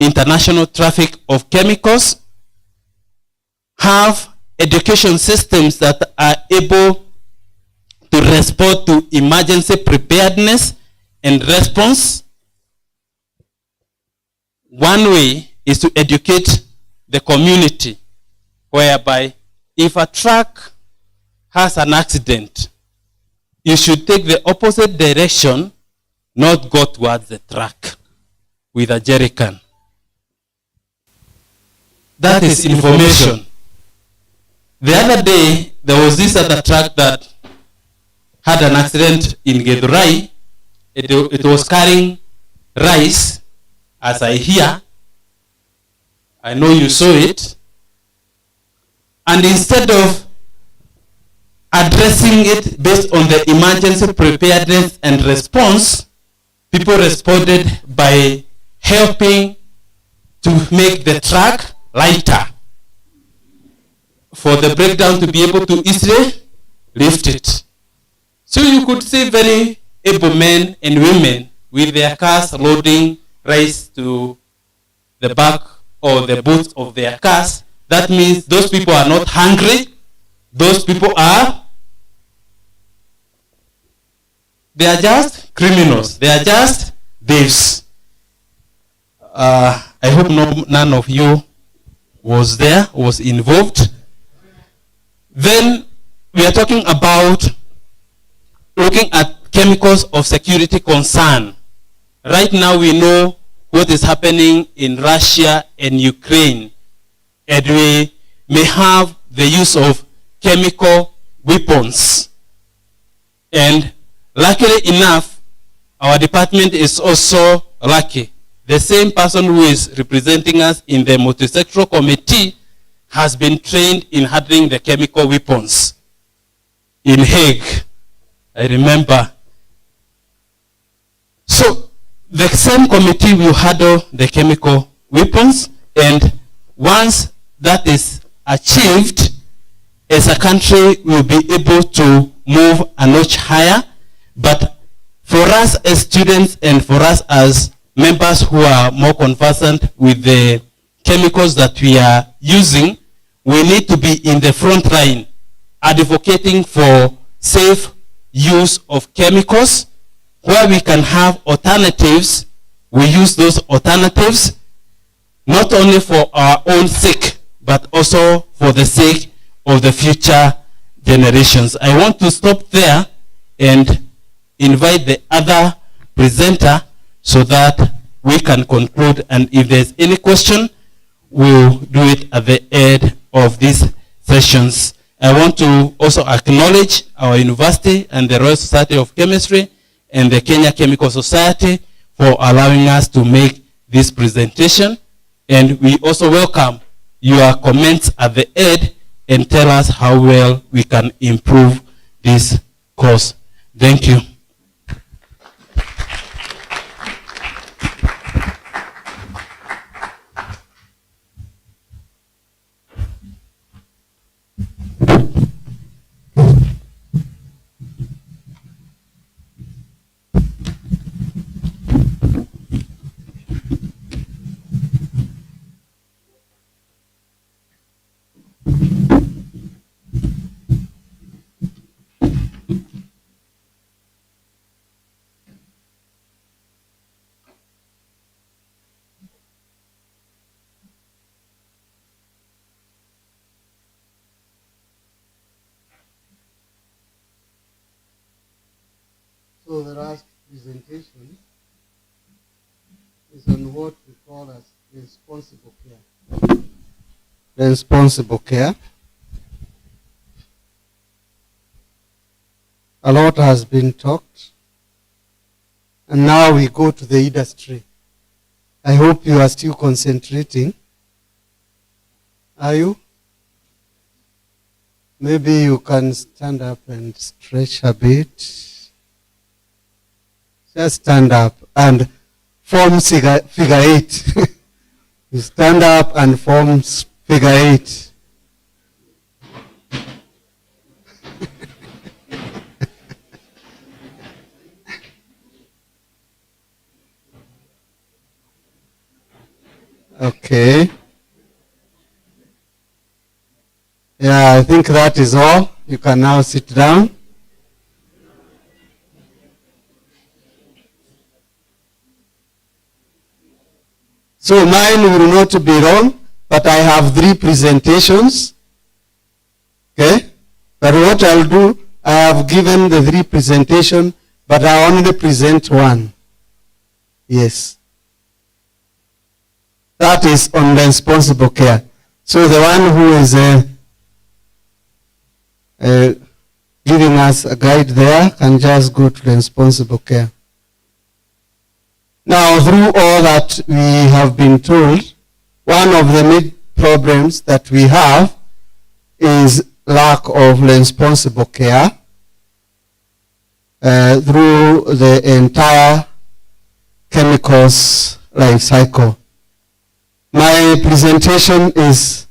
international traffic of chemicals, have education systems that are able to respond to emergency preparedness and response. One way is to educate the community, whereby if a truck has an accident, you should take the opposite direction, not go towards the truck with a jerry can. That is information. The other day, there was this other truck that had an accident in Githurai. It was carrying rice, as I hear. I know you saw it. And instead of addressing it based on the emergency preparedness and response, people responded by helping to make the truck lighter for the breakdown to be able to easily lift it. So you could see very able men and women with their cars loading rice to the back or the boots of their cars. That means those people are not hungry. Those people they are just criminals. They are just thieves. I hope none of you was involved. Then we are talking about looking at chemicals of security concern. Right now we know what is happening in Russia and Ukraine, and we may have the use of chemical weapons. And luckily enough, our department is also lucky. The same person who is representing us in the multisectoral committee has been trained in handling the chemical weapons in Hague. I remember. So the same committee will handle the chemical weapons, and once that is achieved, as a country will be able to move a notch higher. But for us as students and for us as members who are more conversant with the chemicals that we are using, we need to be in the front line advocating for safe use of chemicals. Where we can have alternatives, we use those alternatives, not only for our own sake, but also for the sake of the future generations. I want to stop there and invite the other presenter so that we can conclude. And if there's any question, we'll do it at the end of these sessions. I want to also acknowledge our university and the Royal Society of Chemistry and the Kenya Chemical Society for allowing us to make this presentation. And we also welcome your comments at the end and tell us how well we can improve this course. Thank you. So the last presentation is on what we call as responsible care. Responsible care. A lot has been talked, and now we go to the industry. I hope you are still concentrating. Are you? Maybe you can stand up and stretch a bit. Just stand up and form figure 8. You stand up and form figure 8. Okay. Yeah, I think that is all. You can now sit down. So mine will not be wrong, but I have 3 presentations. Okay? But what I'll do, I have given the 3 presentations, but I only present 1. Yes. That is on responsible care. So the one who is giving us a guide there can just go to responsible care. Now, through all that we have been told, one of the main problems that we have is lack of responsible care through the entire chemicals life cycle. My presentation is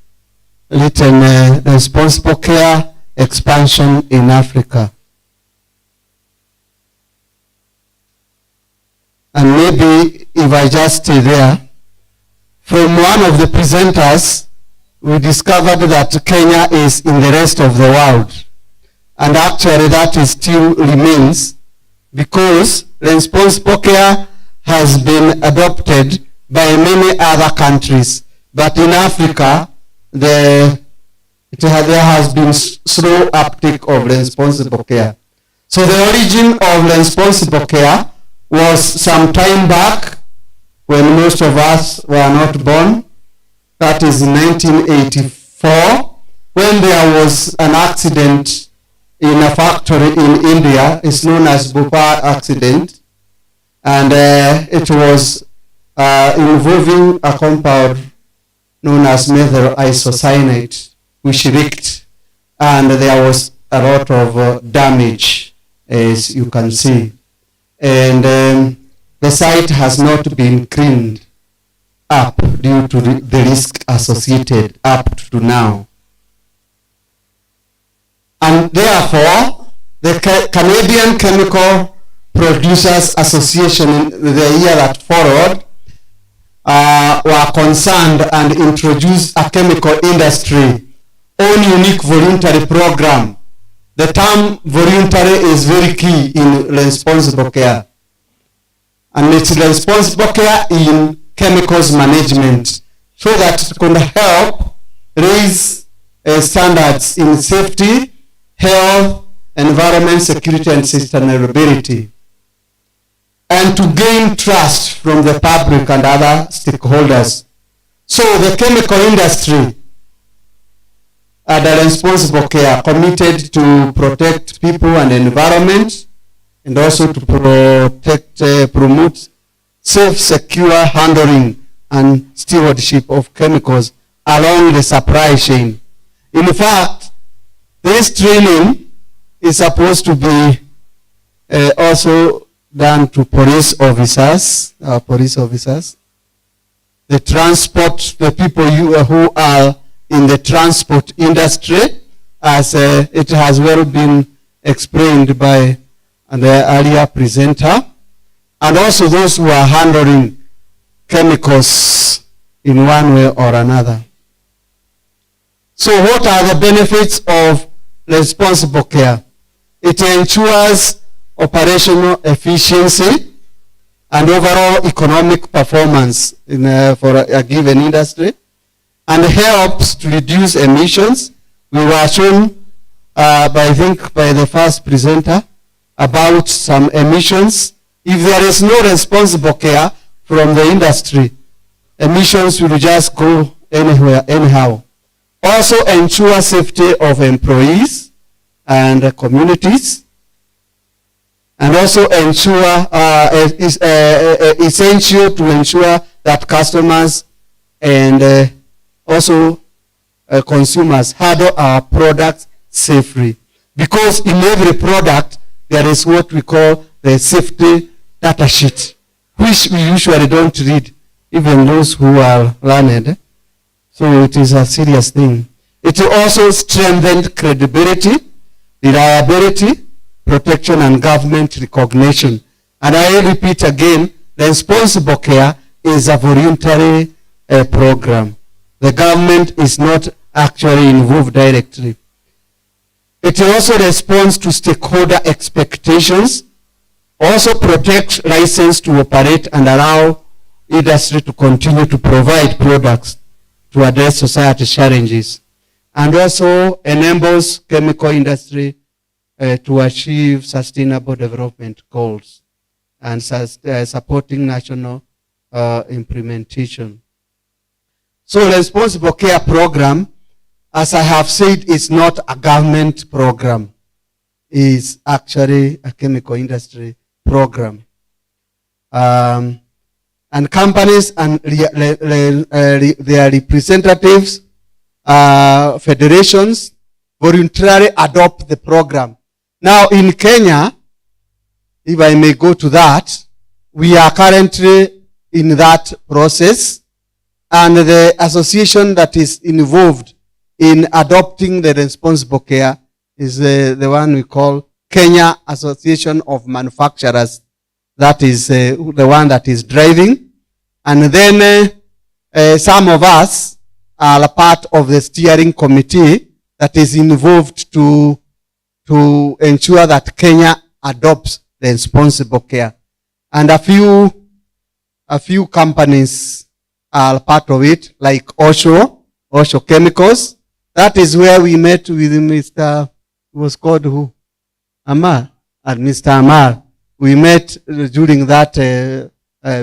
written Responsible Care Expansion in Africa. And maybe if I just stay there, from one of the presenters, we discovered that Kenya is in the rest of the world. And actually that is still remains because responsible care has been adopted by many other countries. But in Africa, there has been slow uptake of responsible care. So the origin of responsible care was some time back when most of us were not born. That is in 1984, when there was an accident in a factory in India. It's known as Bhopal accident. And it was involving a compound known as methyl isocyanate, which leaked. And there was a lot of damage, as you can see. And the site has not been cleaned up due to the risk associated up to now. And therefore, the Canadian Chemical Producers Association in the year that followed were concerned and introduced a chemical industry own unique voluntary program. The term voluntary is very key in responsible care. And it's responsible care in chemicals management so that it can help raise standards in safety, health, environment, security, and sustainability. And to gain trust from the public and other stakeholders. So the chemical industry the responsible care committed to protect people and environment, and also to promote safe, secure handling and stewardship of chemicals along the supply chain. In fact, this training is supposed to be also done to police officers, the transport, the people who are in the transport industry, as it has well been explained by the earlier presenter, and also those who are handling chemicals in one way or another. So what are the benefits of responsible care? It ensures operational efficiency and overall economic performance for a given industry, and helps to reduce emissions. We were shown, I think, by the first presenter about some emissions. If there is no responsible care from the industry, emissions will just go anywhere, anyhow. Also ensure safety of employees and communities. And also ensure, is essential to ensure that customers and also consumers handle our products safely. Because in every product, there is what we call the safety data sheet, which we usually don't read, even those who are learned. So it is a serious thing. It also strengthens credibility, reliability, protection, and government recognition. And I repeat again, responsible care is a voluntary program. The government is not actually involved directly. It also responds to stakeholder expectations, also protects license to operate and allow industry to continue to provide products to address society challenges, and also enables chemical industry to achieve sustainable development goals and supporting national implementation. So responsible care program, as I have said, is not a government program. It's actually a chemical industry program. And companies and their representatives, federations, voluntarily adopt the program. Now in Kenya, if I may go to that, we are currently in that process, and the association that is involved in adopting the responsible care is the one we call Kenya Association of Manufacturers. That is the one that is driving. And then some of us are a part of the steering committee that is involved to ensure that Kenya adopts the responsible care. And a few companies are part of it, like Osho Chemicals. That is where we met with Mr. Who was called who? Amar. And Mr. Amar. We met during that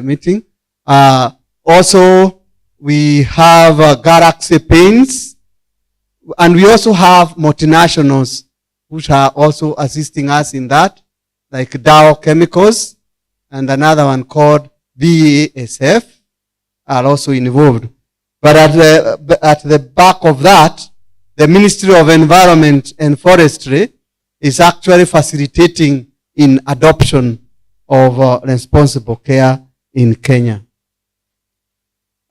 meeting. Also, we have Galaxy Paints, and we also have multinationals which are also assisting us in that, like Dow Chemicals, and another one called BASF are also involved. But at the back of that, the Ministry of Environment and Forestry is actually facilitating in adoption of responsible care in Kenya.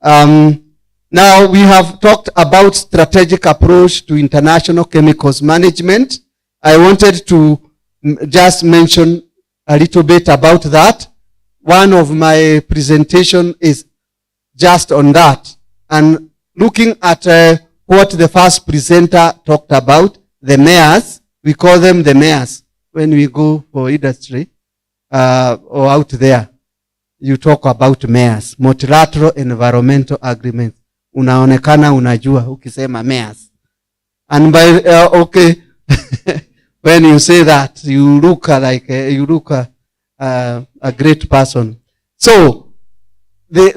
Now we have talked about strategic approach to international chemicals management. I wanted to just mention a little bit about that. One of my presentation is just on that. And looking at what the first presenter talked about, the mayors, we call them the mayors when we go for industry or out there. You talk about mayors, multilateral environmental agreements. Unaonekana unajua ukisema mayors. And by okay, when you say that, you look like a great person. So the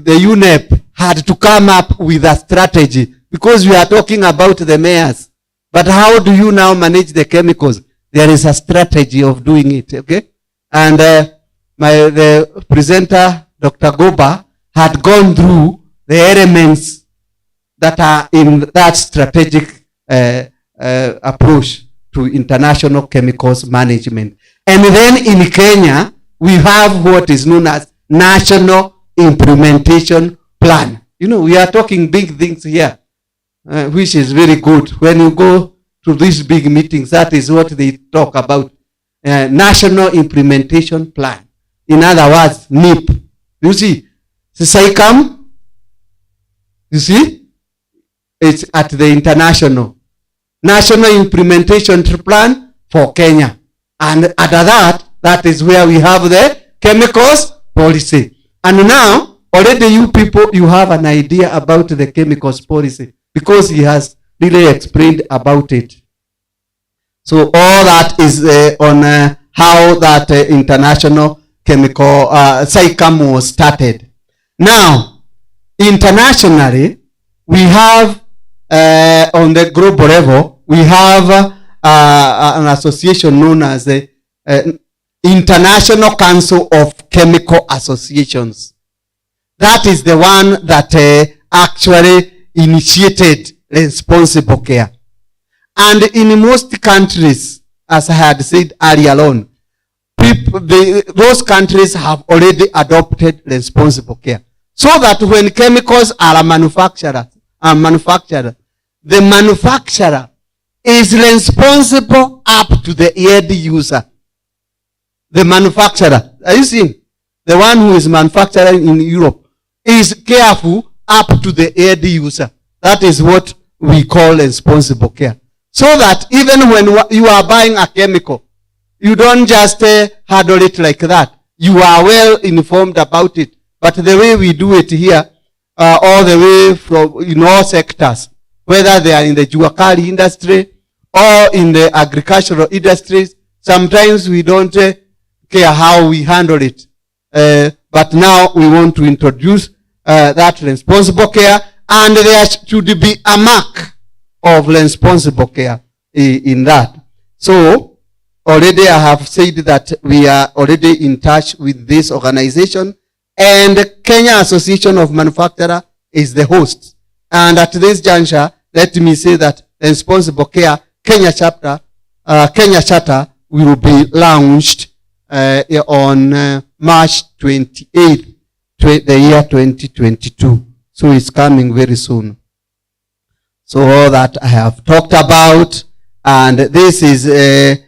UNEP had to come up with a strategy, because we are talking about the mayors. But how do you now manage the chemicals? There is a strategy of doing it, okay? And the presenter, Dr. Goba, had gone through the elements that are in that strategic approach to international chemicals management. And then in Kenya, we have what is known as National Implementation Plan. You know, we are talking big things here, which is very good. When you go to these big meetings, that is what they talk about. National Implementation Plan. In other words, NIP. You see, SAICAM, you see, it's at the international. National Implementation Plan for Kenya. And under that, that is where we have the chemicals policy. And now, already you people, you have an idea about the chemicals policy, because he has really explained about it. So all that is on how that international chemical SAICAM was started. Now, internationally, we have on the global level, we have an association known as the International Council of Chemical Associations. That is the one that actually initiated responsible care. And in most countries, as I had said earlier on, those countries have already adopted responsible care. So that when chemicals are manufactured, the manufacturer is responsible up to the end user. The manufacturer, are you seeing? The one who is manufacturing in Europe, is careful up to the end user. That is what we call responsible care. So that even when you are buying a chemical, you don't just handle it like that. You are well informed about it. But the way we do it here, all the way from in all sectors, whether they are in the juakali industry or in the agricultural industries, sometimes we don't care how we handle it. But now we want to introduce that responsible care, and there should be a mark of responsible care in that. So, already I have said that we are already in touch with this organization, and Kenya Association of Manufacturers is the host. And at this juncture, let me say that responsible care Kenya Charter will be launched on March 28th, the year 2022. So it's coming very soon. So all that I have talked about, and this is the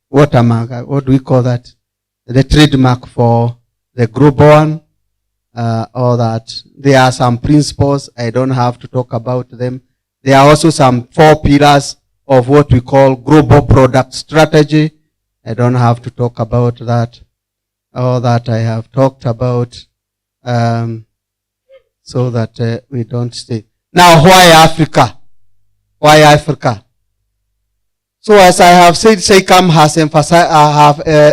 watermark. What do we call that? The trademark for the global one. All that. There are some principles. I don't have to talk about them. There are also some 4 pillars of what we call global product strategy. I don't have to talk about that. All that I have talked about, so that we don't stay. Now, why Africa? Why Africa? So, as I have said, SEICAM has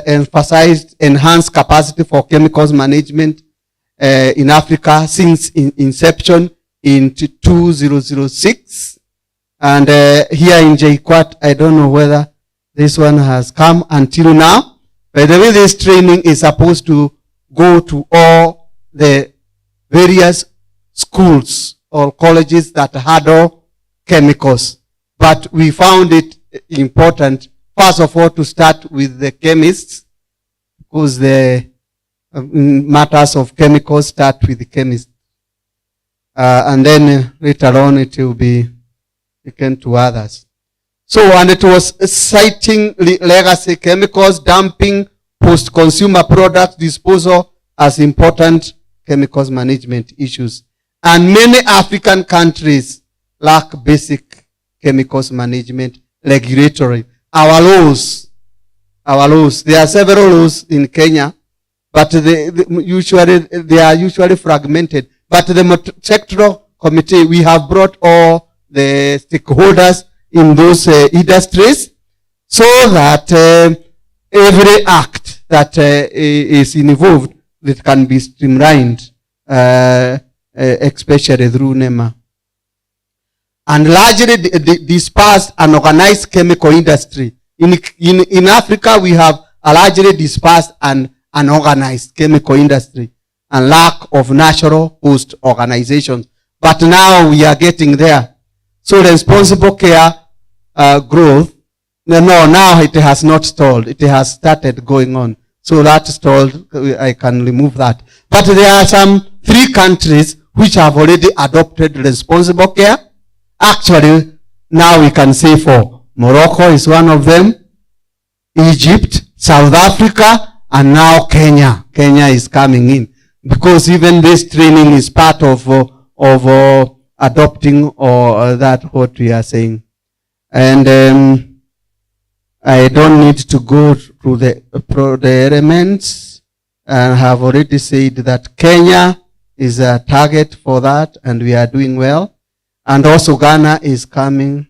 emphasized enhanced capacity for chemicals management in Africa since inception in 2006. And here in JKUAT, I don't know whether this one has come until now. By the way, this training is supposed to go to all the various schools or colleges that handle chemicals. But we found it important, first of all, to start with the chemists, because the matters of chemicals start with the chemists. And then later on it will be taken to others. So, and it was citing legacy chemicals, dumping, post-consumer product disposal as important chemicals management issues. And many African countries lack basic chemicals management regulatory. Our laws, there are several laws in Kenya, but they are usually fragmented. But the sectoral committee, we have brought all the stakeholders in those industries, so that every act that is involved, that can be streamlined, especially through NEMA. And largely dispersed and organized chemical industry. In Africa, we have a largely dispersed and unorganized chemical industry and lack of national host organizations. But now we are getting there. So responsible care growth, now it has not stalled. It has started going on. So that stalled, I can remove that. But there are some 3 countries which have already adopted responsible care. Actually, now we can say 4. Morocco is one of them, Egypt, South Africa, and now Kenya. Kenya is coming in. Because even this training is part of adopting or that what we are saying. And I don't need to go through the elements. I have already said that Kenya is a target for that, and we are doing well. And also Ghana is coming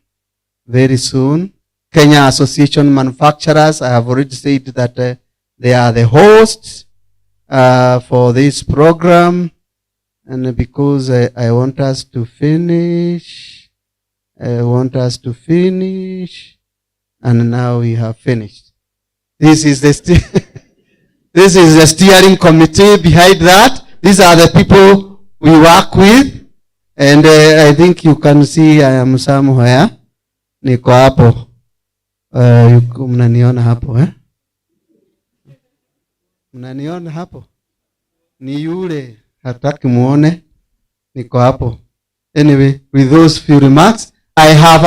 very soon. Kenya Association Manufacturers, I have already said that they are the hosts for this program. And because I want us to finish, and now we have finished. This is the steering committee behind that. These are the people we work with. And I think you can see I am somewhere. Niko hapo. Mnaniona hapo, eh? Mnaniona hapo? Ni yule. Hataki muone. Niko hapo. Anyway, with those few remarks, I have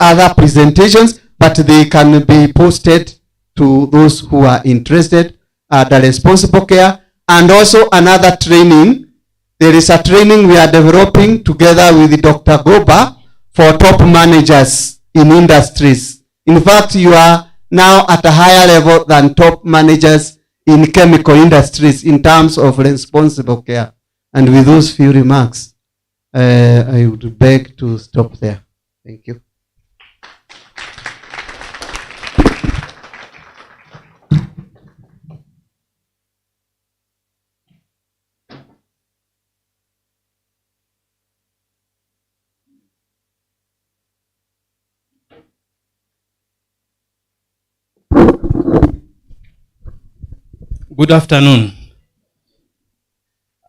other presentations, but they can be posted to those who are interested. the responsible care, and also another training. There is a training we are developing together with Dr. Goba for top managers in industries. In fact, you are now at a higher level than top managers in chemical industries in terms of responsible care. And with those few remarks, I would beg to stop there. Thank you. Good afternoon.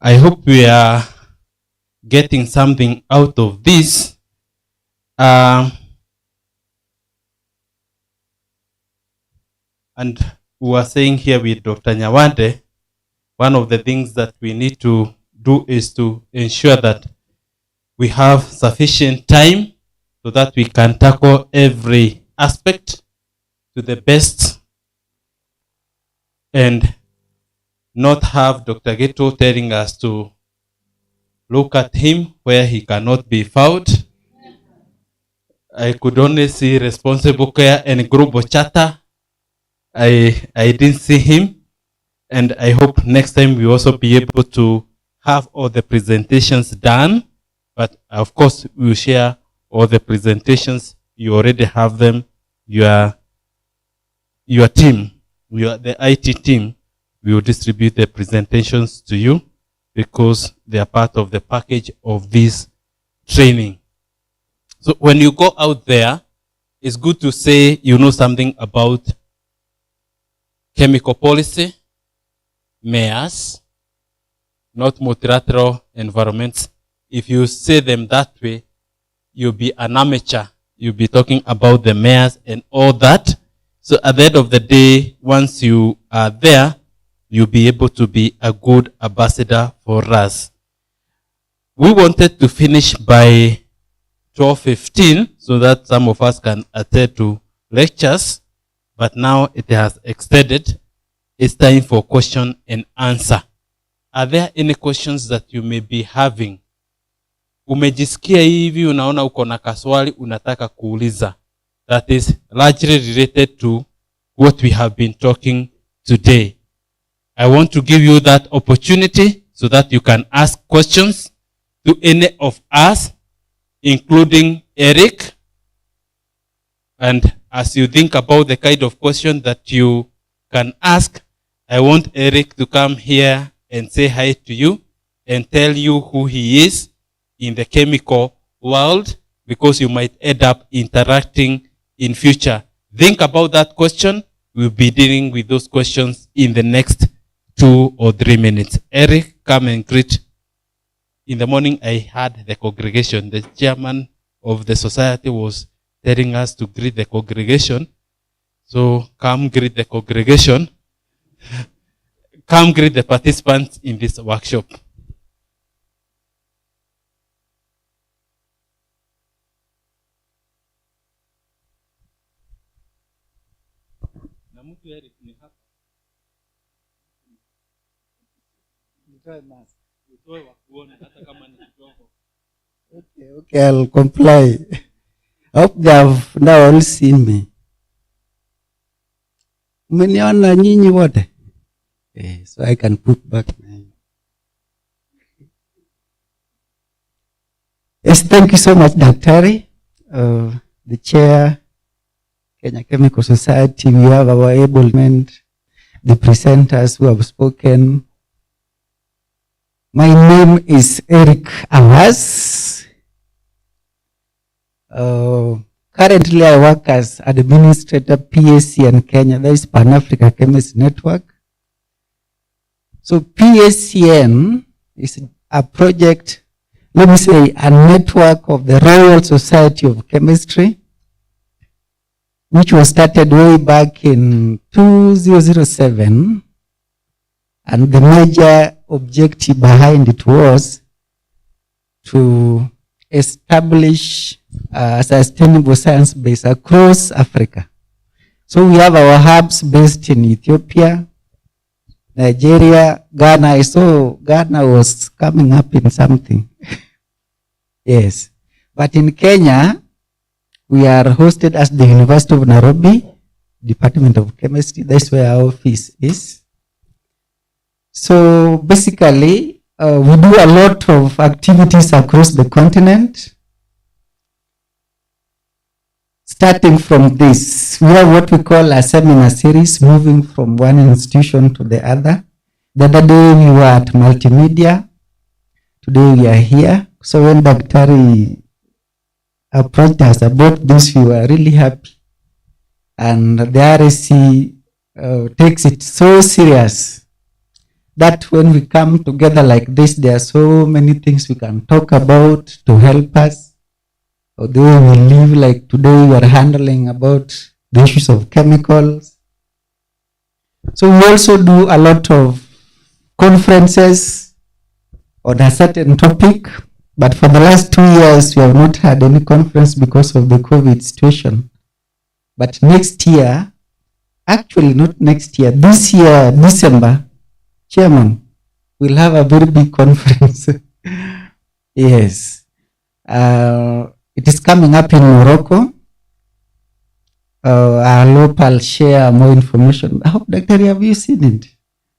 I hope we are getting something out of this. And we were saying here with Dr. Nyawande, one of the things that we need to do is to ensure that we have sufficient time so that we can tackle every aspect to the best and not have Dr. Geto telling us to look at him where he cannot be found. I could only see responsible care and global charter. I didn't see him, and I hope next time we also be able to have all the presentations done. But of course, we will share all the presentations. You already have them. Your team, the IT team, we will distribute the presentations to you because they are part of the package of this training. So when you go out there, it's good to say you know something about chemical policy, mayors, not multilateral environments. If you say them that way, you'll be an amateur. You'll be talking about the mayors and all that. So at the end of the day, once you are there, you'll be able to be a good ambassador for us. We wanted to finish by 12:15 so that some of us can attend to lectures, but now it has extended. It's time for question and answer. Are there any questions that you may be having? Umejisikia hivi unaona uko na kaswali unataka kuuliza. That is largely related to what we have been talking today. I want to give you that opportunity so that you can ask questions to any of us, including Eric. And as you think about the kind of question that you can ask, I want Eric to come here and say hi to you and tell you who he is in the chemical world, because you might end up interacting in future. Think about that question. We'll be dealing with those questions in the next 2 or 3 minutes. Eric, come and greet. In the morning, I had the congregation. The chairman of the society was telling us to greet the congregation. So come greet the congregation. Come greet the participants in this workshop. Okay, I'll comply. I hope they have now all seen me. Umeniona nyinyi wote? So I can put back my... Yes, thank you so much, Daktari. The chair, Kenya Chemical Society, we have our ablement, the presenters who have spoken. My name is Eric Awaz. Currently, I work as administrator PSCN Kenya, that is Pan-Africa Chemist Network. So PSCN is a project, let me say, a network of the Royal Society of Chemistry, which was started way back in 2007. And the major objective behind it was to establish a sustainable science base across Africa. So we have our hubs based in Ethiopia, Nigeria, Ghana. I saw Ghana was coming up in something. Yes. But in Kenya, we are hosted as the University of Nairobi, Department of Chemistry. That's where our office is. So basically, we do a lot of activities across the continent. Starting from this, we have what we call a seminar series, moving from one institution to the other. The other day we were at multimedia. Today we are here. So when Dr. approached us about this, we were really happy. And the RSC takes it so serious that when we come together like this, there are so many things we can talk about to help us. Or the way we live, like today we are handling about the issues of chemicals. So we also do a lot of conferences on a certain topic, but for the last 2 years we have not had any conference because of the COVID situation. But next year, actually not next year, this year, December, Chairman, we'll have a very big conference. Yes. It is coming up in Morocco. Our local share more information. I hope, Dr. Have you seen it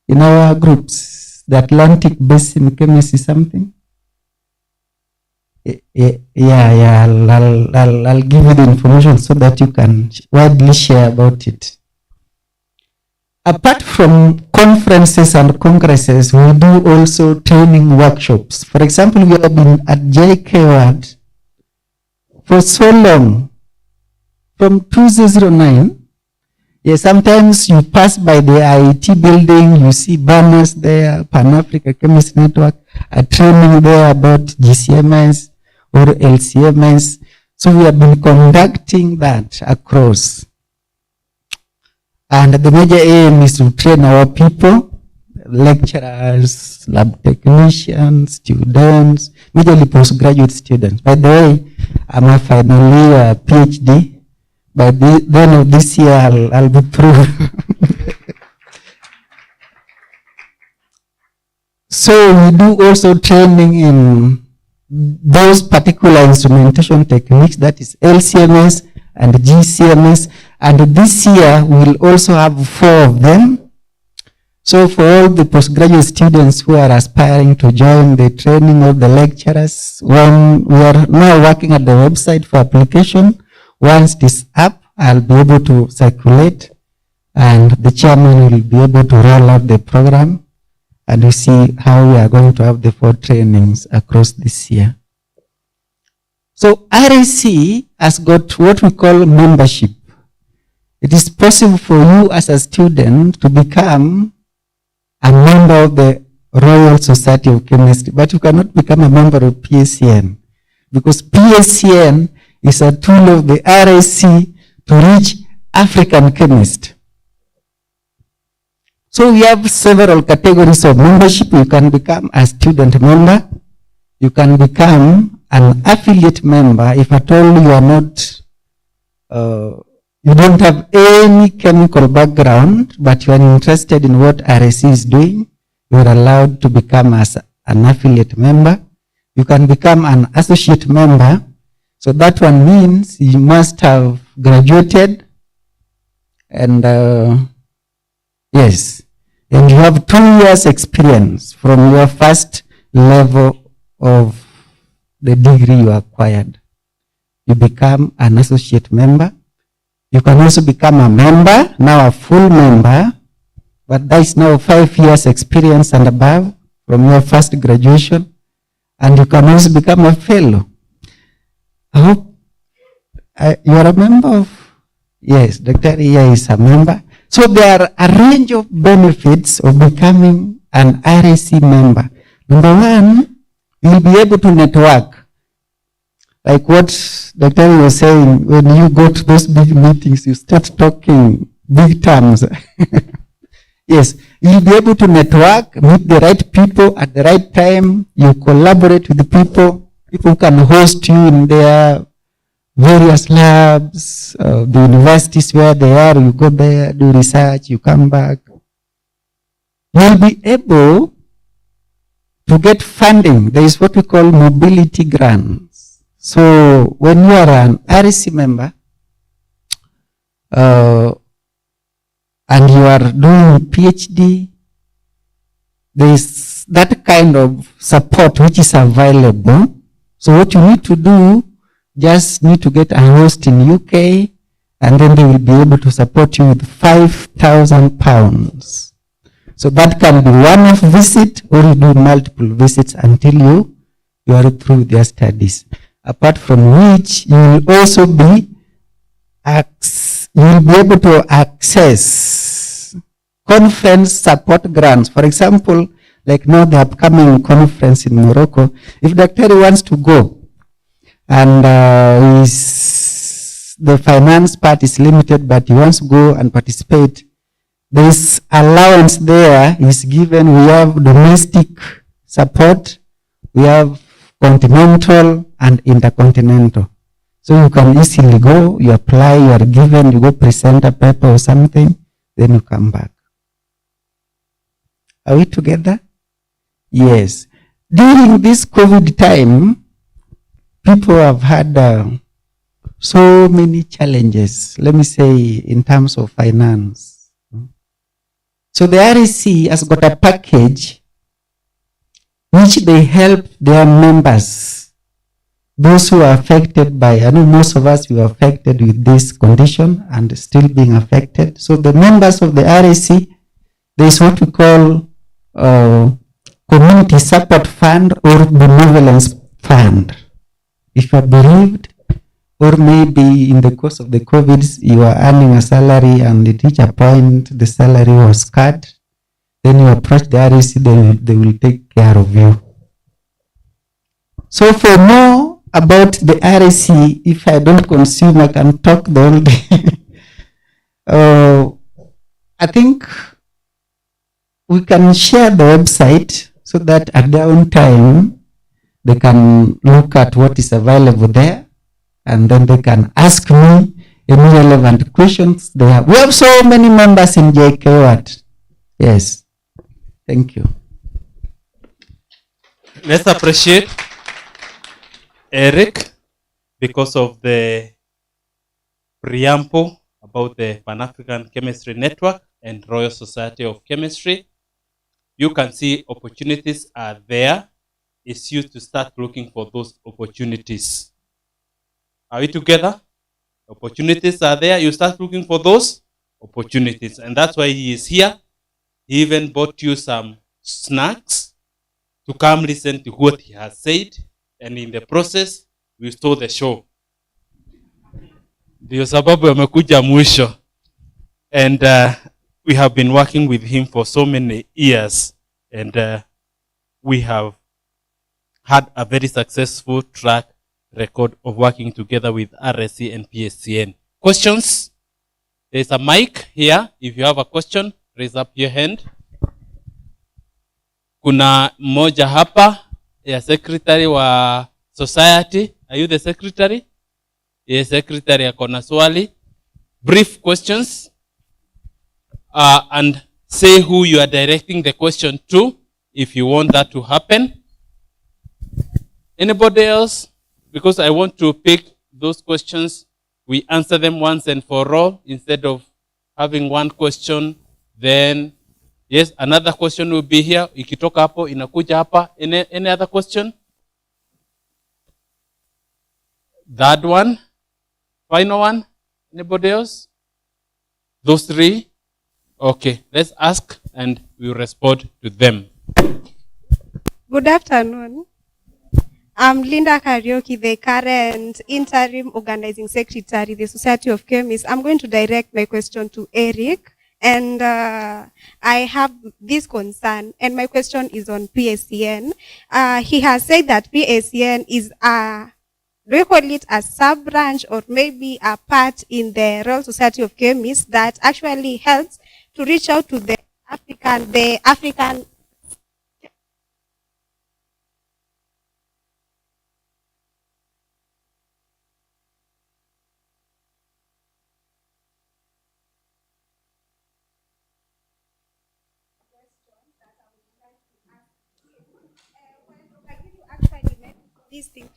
in our groups? The Atlantic Basin Chemistry something? Yeah. I'll give you the information so that you can widely share about it. Apart from conferences and congresses, we do also training workshops. For example, we have been at JKUAT for so long, from 2009. Yes, sometimes you pass by the IIT building, you see banners there, Pan-Africa Chemistry Network, a training there about GCMS or LCMS. So we have been conducting that across. And the major aim is to train our people, lecturers, lab technicians, students, majorly postgraduate students. By the way, I'm a final year PhD. By the end of this year, I'll be through. So we do also training in those particular instrumentation techniques, that is LCMS and GCMS. And this year, we'll also have 4 of them. So for all the postgraduate students who are aspiring to join the training of the lecturers, when we are now working at the website for application, once it is up, I'll be able to circulate and the chairman will be able to roll out the program and we see how we are going to have the 4 trainings across this year. So RSC has got what we call membership. It is possible for you as a student to become a member of the Royal Society of Chemistry, but you cannot become a member of PSCN because PSCN is a tool of the RSC to reach African chemists. So we have several categories of membership. You can become a student member. You can become an affiliate member if at all you are not, you don't have any chemical background, but you are interested in what RSC is doing. You are allowed to become as an affiliate member. You can become an associate member. So that one means you must have graduated and yes, and you have 2 years experience from your first level of the degree you acquired. You become an associate member. You can also become a member, now a full member, but that is now 5 years experience and above from your first graduation. And you can also become a fellow. I hope you are a member of, yes, Dr. Iya is a member. So there are a range of benefits of becoming an RSC member. Number one, you'll be able to network. Like what Dr. was saying, when you go to those big meetings, you start talking big terms. Yes, you'll be able to network, meet the right people at the right time. You collaborate with the people. People can host you in their various labs, the universities where they are. You go there, do research, you come back. you'll be able to get funding. There is what we call mobility grants. So when you are an RC member, and you are doing PhD, there is that kind of support which is available. So what you need to do, just need to get a host in UK, and then they will be able to support you with £5,000. So that can be one-off visit, or you do multiple visits until you are through their studies. Apart from which, you will also be able to access conference support grants. For example, like now the upcoming conference in Morocco, if Dr. wants to go and the finance part is limited, but he wants to go and participate, this allowance there is given. We have domestic support, we have continental and intercontinental. So you can easily go, you apply, you are given, you go present a paper or something, then you come back. Are we together? Yes. During this COVID time, people have had so many challenges, let me say, in terms of finance. So the REC has got a package which they help their members, those who are affected by, I know most of us were affected with this condition and still being affected. So the members of the REC, there is what we call Community Support Fund or Benevolence Fund. If you are bereaved, or maybe in the course of the COVID, you are earning a salary and at each point the salary was cut, then you approach the REC, they will take care of you. So for more about the REC, if I don't consume, I can talk the whole day. I think we can share the website so that at their own time, they can look at what is available there, and then they can ask me any relevant questions they have. We have so many members in JKUAT. Yes. Thank you. Let's appreciate Eric because of the preamble about the Pan-African Chemistry Network and Royal Society of Chemistry. You can see opportunities are there. It's you to start looking for those opportunities. Are we together? Opportunities are there. You start looking for those opportunities. And that's why he is here. He even bought you some snacks to come listen to what he has said. And in the process, we stole the show. Ndio sababu amekuja mwisho. And we have been working with him for so many years. And we have had a very successful track record of working together with RSC and PSCN. Questions? There's a mic here. If you have a question, raise up your hand. Kuna mmoja hapa ya secretary wa society. Are you the secretary? Yes, secretary akona swali. Brief questions. And say who you are directing the question to if you want that to happen. Anybody else? Because I want to pick those questions, we answer them once and for all instead of having one question, then yes, another question will be here. Ikitoka hapo, inakuja hapa. Any other question? That one? Final one? Anybody else? Those three? Okay, let's ask and we'll respond to them. Good afternoon. I'm Linda Karaoke, the current interim organizing secretary, the Society of Chemists. I'm going to direct my question to Eric. And I have this concern, and my question is on PSCN. He has said that PSCN is do you call it a sub-branch or maybe a part in the Royal Society of Chemists that actually helps to reach out to the African These things.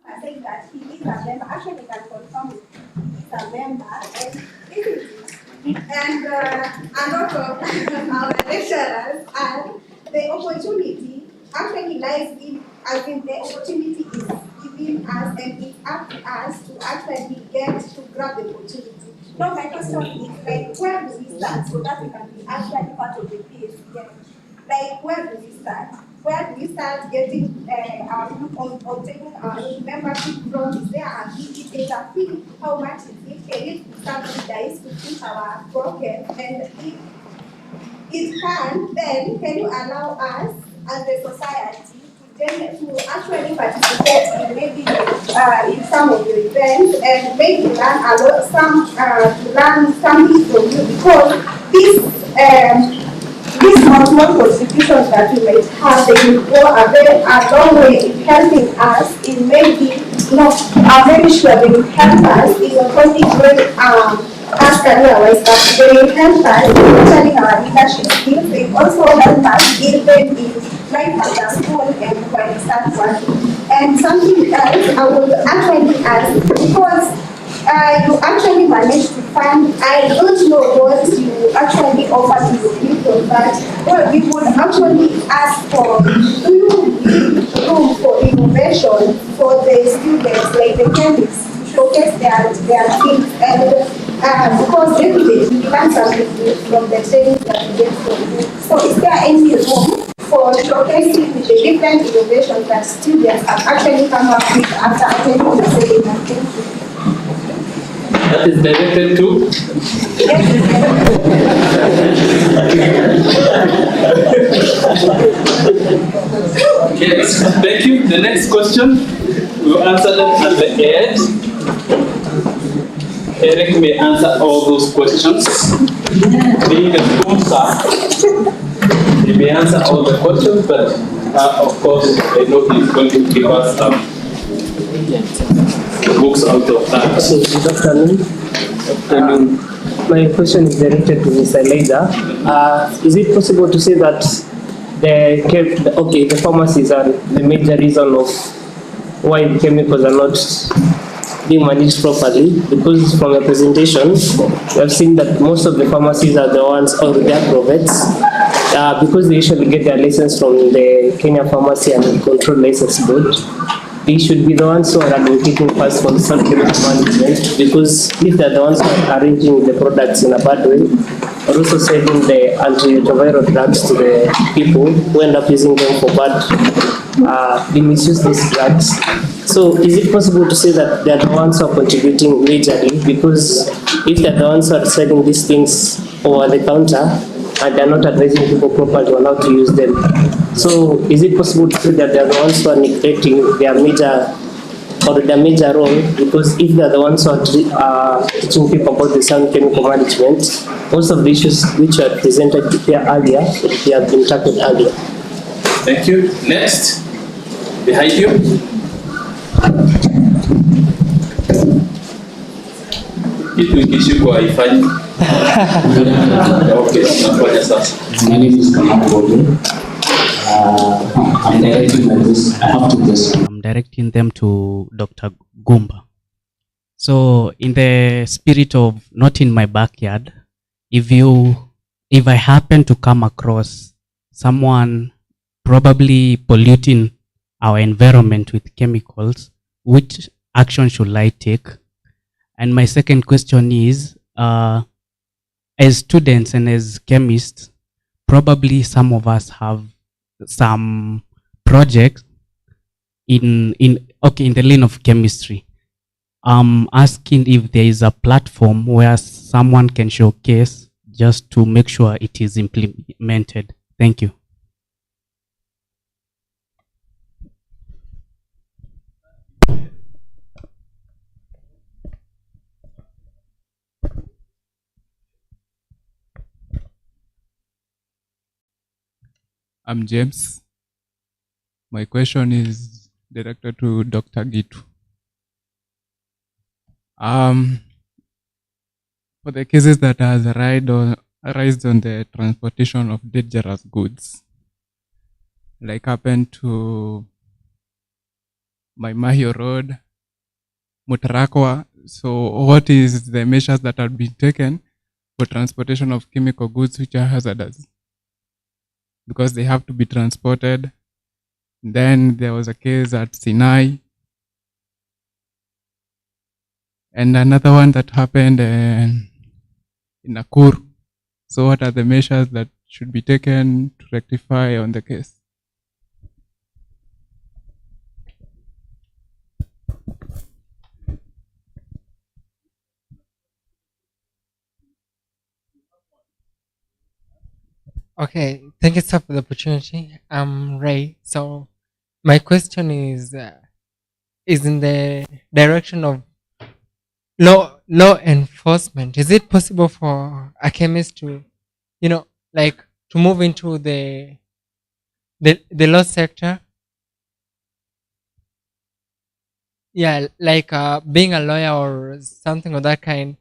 I think that he is a member. Actually, we can confirm it. He is a member, and a lot of our lecturers, and the opportunity actually lies in, I think the opportunity is given us, and it's up to us to actually get to grab the opportunity. Now, my question is like, where do we start so that we can be actually part of the PSCM? Like, where do we start? Where do we start getting obtaining our membership from? Is there a fee? Is there a fee? How much is it? Can it be subsidized to keep our pocket? And if it can, then can you allow us as a society to actually participate in maybe in some of your events and maybe learn a lot, learn something from you, because these small contributions that we might have, they will go a long way in helping us in maybe, I'm very sure they will help us in only growing us career-wise, but they will help us in turning our leadership skills. They also help us even in life after school and when we start working. And something else I would actually ask, because you actually managed to fund, I don't know what you actually offer to your people, but what we would actually ask for, do you give room for innovation for the students, like the chemists, to showcase their skills, and because definitely we learn something from the training that we get from you. So is there any room for showcasing the different innovations that students have actually come up with after attending the seminar? Thank you. That is directed to? Yes, thank you. The next question, we'll answer them at the end. Eric may answer all those questions. Being a sponsor, he may answer all the questions, but of course, I know he's going to give us some books out of that. Good afternoon. My question is directed to Mr. Leida. Is it possible to say that the pharmacies are the major reason of why the chemicals are not being managed properly? Because from your presentation, we have seen that most of the pharmacies are the ones, or the prophets, because they usually get their license from the Kenya Pharmacy and Control License Board. They should be the ones who are advocating first for sound chemical management, because if they're the ones who are arranging the products in a bad way, or also selling the antiretroviral drugs to the people who end up using them for bad, they misuse these drugs. So is it possible to say that they're the ones who are contributing majorly? Because if they're the ones who are selling these things over the counter, and they're not advising people properly on how to use them. So is it possible to say that they're the ones who are neglecting their major role? Because if they're the ones who are teaching people about the sound chemical management, most of the issues which are presented here earlier, they have been tackled earlier. Thank you. Next, behind you. Kitu ikishikwa haifanyi. Okay, tunafanya sasa. My name is Kamau. I'm directing them to Dr. Gumba. So in the spirit of not in my backyard, if I happen to come across someone probably polluting our environment with chemicals, which action should I take? And my second question is, as students and as chemists, probably some of us have some projects in the lane of chemistry. I'm asking if there is a platform where someone can showcase just to make sure it is implemented. Thank you. I'm James. My question is directed to Dr. Gitu. For the cases that has arised on the transportation of dangerous goods, like happened to Maimahio Road, Mutarakwa. So what is the measures that have been taken for transportation of chemical goods which are hazardous? Because they have to be transported. Then there was a case at Sinai. And another one that happened in Nakuru. So what are the measures that should be taken to rectify on the case? Okay, thank you, sir, for the opportunity. I'm Ray. So my question is in the direction of law enforcement. Is it possible for a chemist to, like to move into the law sector? Yeah, like being a lawyer or something of that kind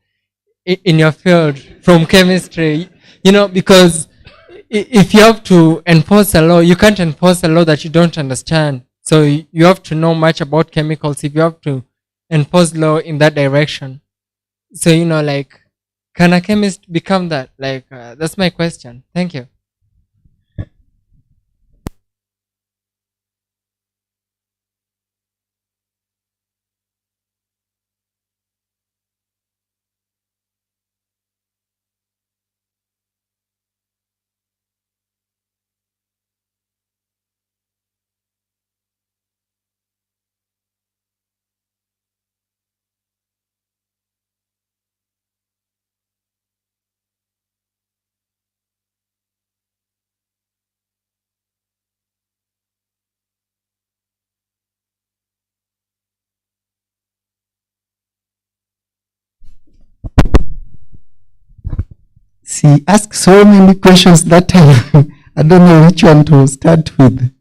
in your field from chemistry, because if you have to enforce a law, you can't enforce a law that you don't understand. So you have to know much about chemicals if you have to enforce law in that direction. So, like, can a chemist become that? Like, that's my question. Thank you. She asked so many questions that time. I don't know which one to start with.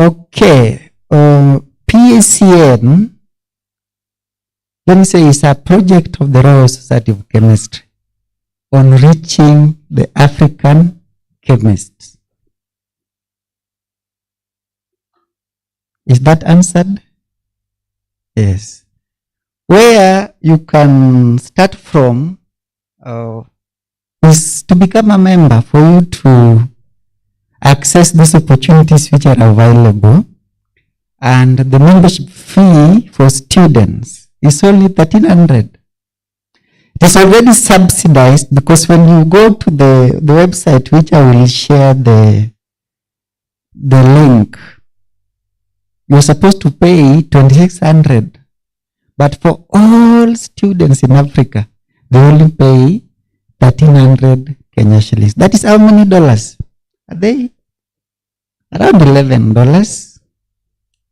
Okay, PACN, let me say, is a project of the Royal Society of Chemistry on reaching the African chemists. Is that answered? Yes. Where you can start from is to become a member for you to access these opportunities which are available. And the membership fee for students is only 1,300. It is already subsidized because when you go to the website, which I will share the link, you're supposed to pay 2,600. But for all students in Africa, they only pay 1,300 Kenya shillings. That is how many dollars? Are they? Around $11.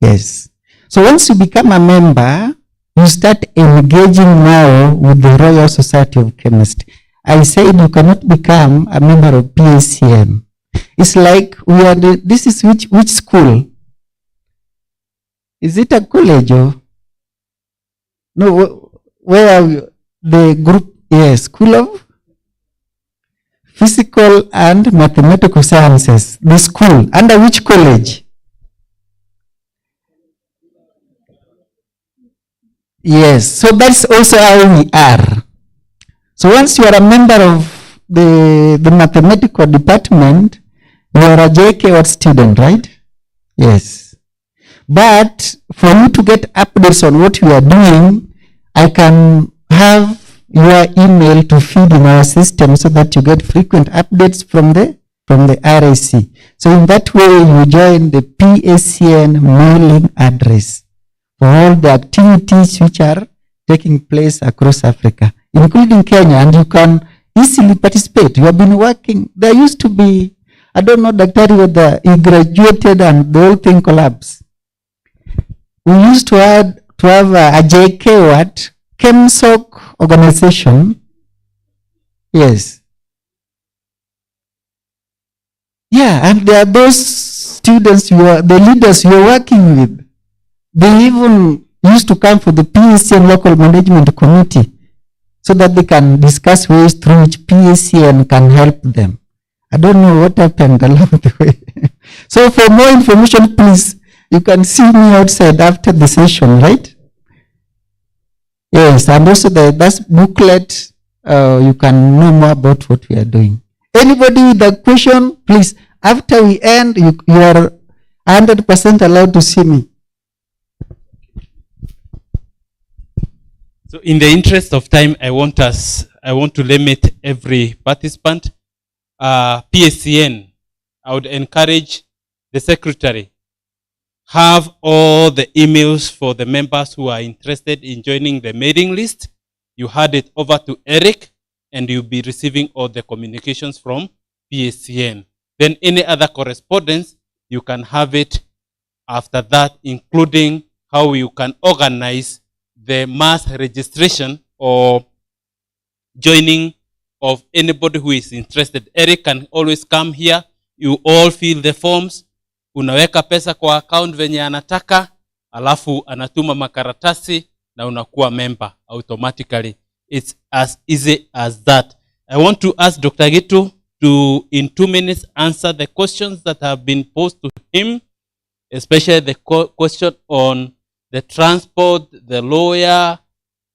Yes. So once you become a member, you start engaging now with the Royal Society of Chemistry. I said you cannot become a member of PACN. It's like this is which school? Is it a college or? No, where are you? The group, yes, School of Physical and Mathematical Sciences. The school, under which college? Yes, so that's also how we are. So once you are a member of the mathematical department, you are a JKUAT student, right? Yes. But for you to get updates on what you are doing, I can have your email to feed in our system so that you get frequent updates from the RAC. So in that way, you join the PACN mailing address for all the activities which are taking place across Africa, including Kenya, and you can easily participate. You have been working. There used to be, I don't know, Daktari, whether he graduated and the whole thing collapsed. We used to have a JKUAT ChemSoc organization. Yes. Yeah, and there are those students, the leaders you are working with. They even used to come for the PSCN local management committee so that they can discuss ways through which PSCN can help them. I don't know what happened along the way. So for more information, please, you can see me outside after the session, right? Yes, and also that booklet, you can know more about what we are doing. Anybody with a question, please, after we end, you are 100% allowed to see me. So in the interest of time, I want to limit every participant. PSCN, I would encourage the secretary, have all the emails for the members who are interested in joining the mailing list. You hand it over to Eric, and you'll be receiving all the communications from PSCN. Then any other correspondence, you can have it after that, including how you can organize the mass registration or joining of anybody who is interested. Eric can always come here. You all fill the forms. Unaweka pesa kwa account venye anataka, alafu anatuma makaratasi na unakuwa member automatically. It's as easy as that. I want to ask Dr. Gitu to, in 2 minutes, answer the questions that have been posed to him, especially the question on the transport, the lawyer.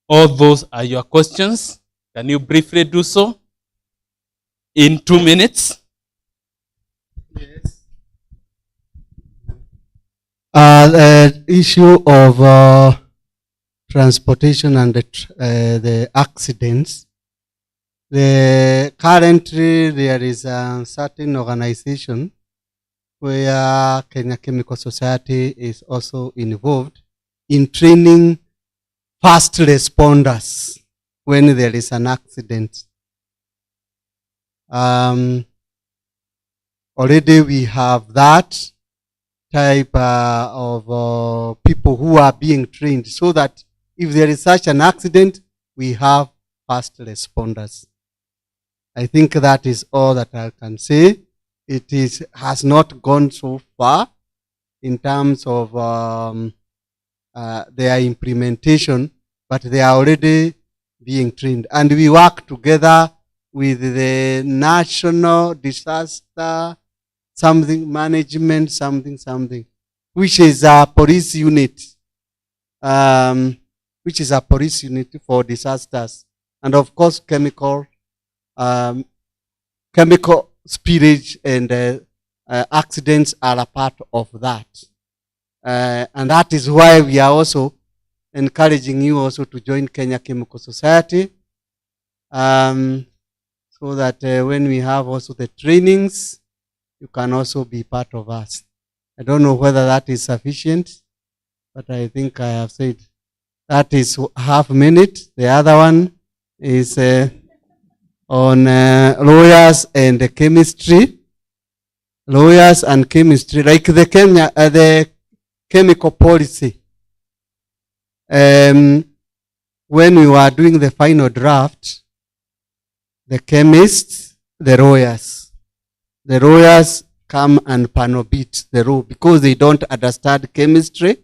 All those are your questions. Can you briefly do so in 2 minutes? Yes. The issue of transportation and the accidents. Currently, there is a certain organization where Kenya Chemical Society is also involved in training first responders when there is an accident. Already we have that type of people who are being trained so that if there is such an accident, we have first responders. I think that is all that I can say. It has not gone so far in terms of their implementation, but they are already being trained. And we work together with the National Disaster Management, which is a police unit, for disasters. And of course, chemical spillage and accidents are a part of that. And that is why we are also encouraging you also to join Kenya Chemical Society, so that when we have also the trainings, you can also be part of us. I don't know whether that is sufficient, but I think I have said that is half minute. The other one is on lawyers and chemistry. Lawyers and chemistry, like the chemical policy. When we were doing the final draft, the chemists, the lawyers come and panel beat the law because they don't understand chemistry,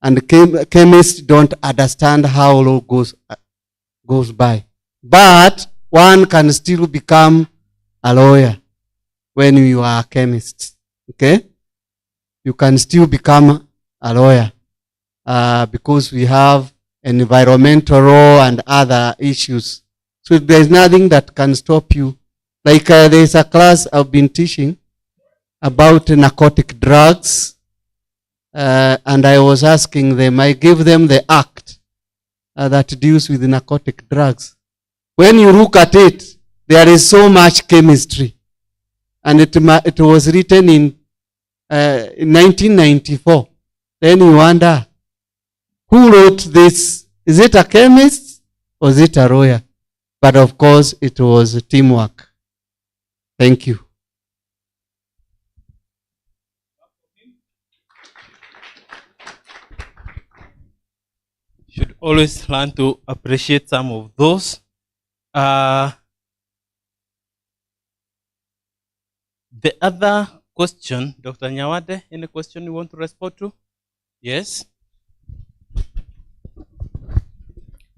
and the chemists don't understand how law goes by. But one can still become a lawyer when you are a chemist. Okay? You can still become a lawyer because we have environmental law and other issues. So there's nothing that can stop you. Like there's a class I've been teaching about narcotic drugs, and I was asking them, I gave them the act that deals with narcotic drugs. When you look at it, there is so much chemistry. And it was written in 1994. Then you wonder, who wrote this? Is it a chemist or is it a lawyer? But of course, it was teamwork. Thank you. Should always learn to appreciate some of those. The other question, Dr. Nyawade, any question you want to respond to? Yes?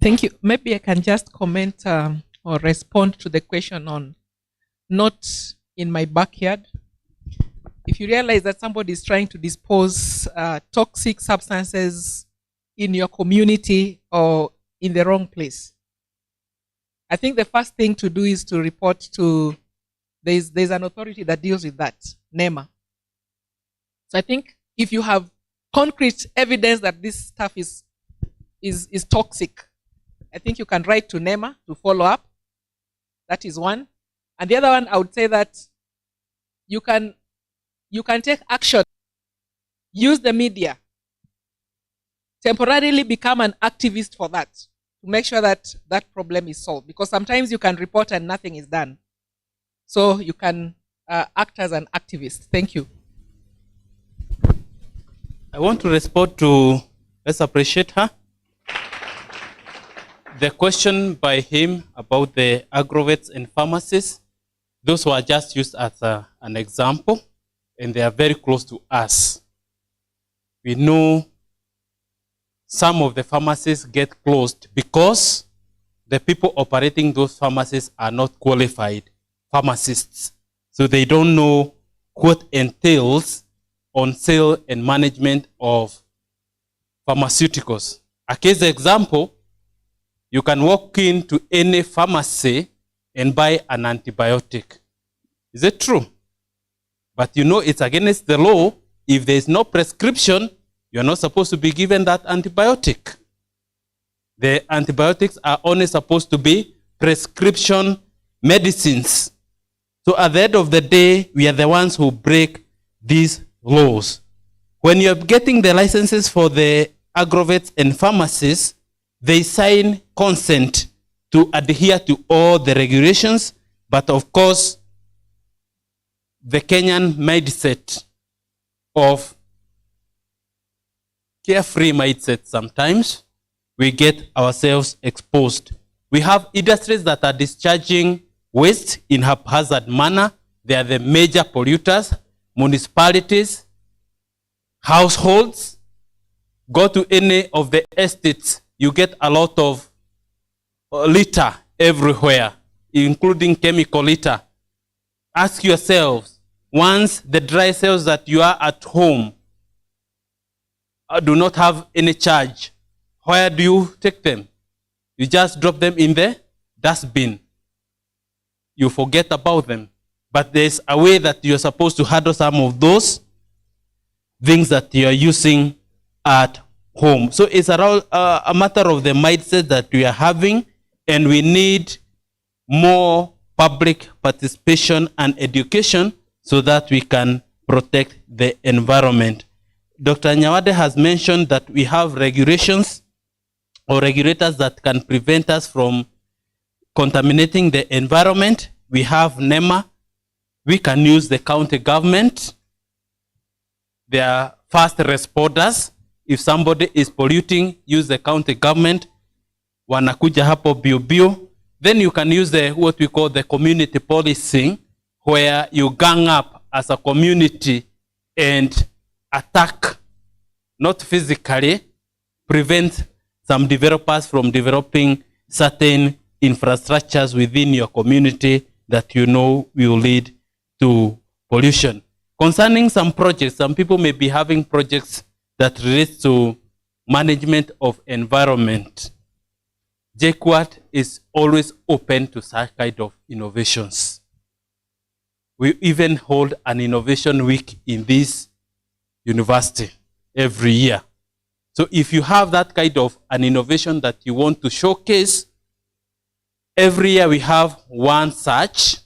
Thank you. Maybe I can just comment or respond to the question on not in my backyard. If you realize that somebody is trying to dispose toxic substances in your community or in the wrong place, I think the first thing to do is to report to, there's an authority that deals with that, NEMA. So I think if you have concrete evidence that this stuff is toxic, I think you can write to NEMA to follow up. That is one. And the other one, I would say that you can take action. Use the media. Temporarily become an activist for that, to make sure that that problem is solved. Because sometimes you can report and nothing is done. So you can act as an activist. Thank you. I want to respond to, let's appreciate her. The question by him about the aggrovates and pharmacies, those were just used as an example, and they are very close to us. We know some of the pharmacies get closed because the people operating those pharmacies are not qualified pharmacists. So they don't know what entails on sale and management of pharmaceuticals. A case example, you can walk into any pharmacy and buy an antibiotic. Is it true? But you know it's against the law. If there is no prescription, you're not supposed to be given that antibiotic. The antibiotics are only supposed to be prescription medicines. So at the end of the day, we are the ones who break these laws. When you're getting the licenses for the aggrovates and pharmacies, they sign consent to adhere to all the regulations, but of course, the Kenyan mindset of carefree mindset, sometimes we get ourselves exposed. We have industries that are discharging waste in haphazard manner. They are the major polluters. Municipalities, households. Go to any of the estates, you get a lot of litter everywhere, including chemical litter. Ask yourselves, once the dry cells that you are at home do not have any charge, where do you take them? You just drop them in the dustbin. You forget about them. But there's a way that you're supposed to handle some of those things that you're using at home. So it's a matter of the mindset that we are having, and we need more public participation and education so that we can protect the environment. Dr. Nyawade has mentioned that we have regulations or regulators that can prevent us from contaminating the environment. We have NEMA. We can use the county government. They are fast responders. If somebody is polluting, use the county government. Wanakuja hapo biu. Then you can use what we call the community policing, where you gang up as a community and attack, not physically, prevent some developers from developing certain infrastructures within your community that you know will lead to pollution. Concerning some projects, some people may be having projects that relate to management of environment. JKUAT is always open to such kind of innovations. We even hold an innovation week in this university every year. So if you have that kind of an innovation that you want to showcase, every year we have one such.